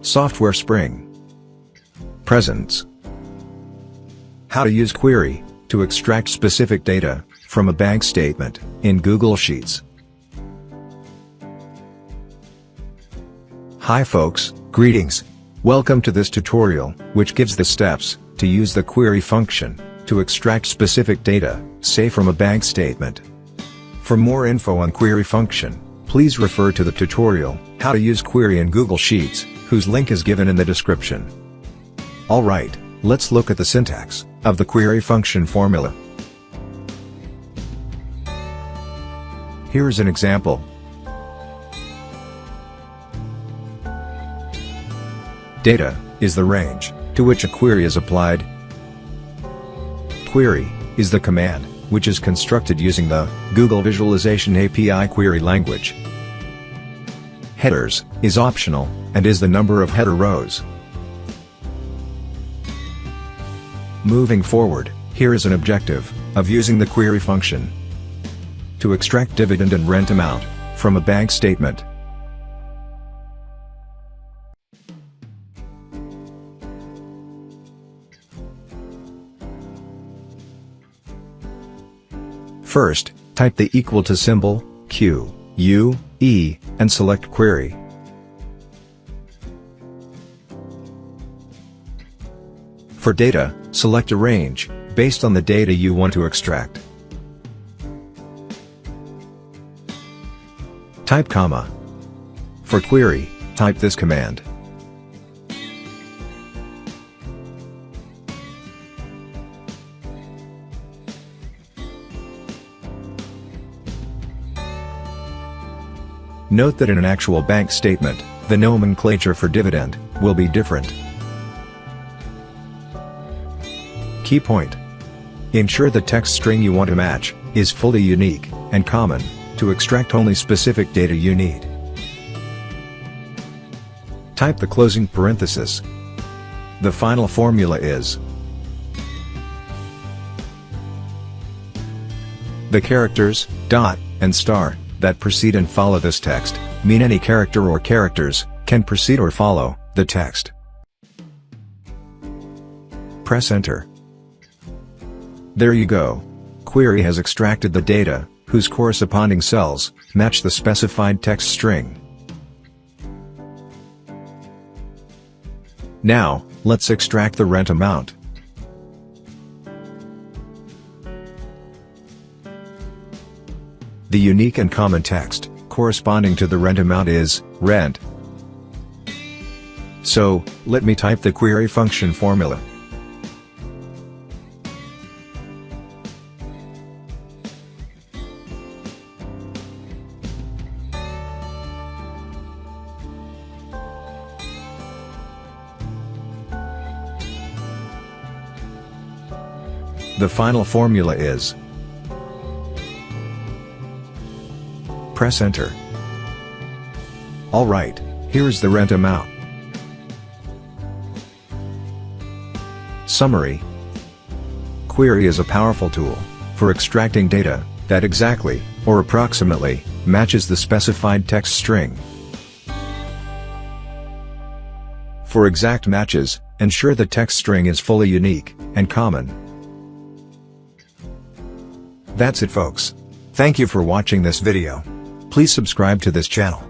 Software Spring. Presents. How to use query to extract specific data from a bank statement in Google Sheets. Hi folks, greetings. Welcome to this tutorial, which gives the steps to use the query function to extract specific data, say from a bank statement. For more info on query function, please refer to the tutorial, How to Use Query in Google Sheets, whose link is given in the description. Alright, let's look at the syntax of the query function formula. Here's an example. Data is the range to which a query is applied. Query is the command, which is constructed using the Google Visualization API query language. Headers is optional, and is the number of header rows. Moving forward, here is an objective of using the query function to extract dividend and rent amount from a bank statement. First, type the equal to symbol, Q, U, E, and select Query. For data, select a range, based on the data you want to extract. Type comma. For query, type this command. Note that in an actual bank statement, the nomenclature for dividend will be different. Key point. Ensure the text string you want to match is fully unique and common to extract only specific data you need. Type the closing parenthesis. The final formula is the characters, dot, and star that precede and follow this text mean any character or characters can precede or follow the text. Press Enter. There you go. Query has extracted the data, whose corresponding cells match the specified text string. Now, let's extract the rent amount. The unique and common text corresponding to the rent amount is rent. So, let me type the query function formula. The final formula is. Press Enter. Alright, here's the rent amount. Summary. Query is a powerful tool for extracting data that exactly, or approximately, matches the specified text string. For exact matches, ensure the text string is fully unique and common. That's it folks. Thank you for watching this video. Please subscribe to this channel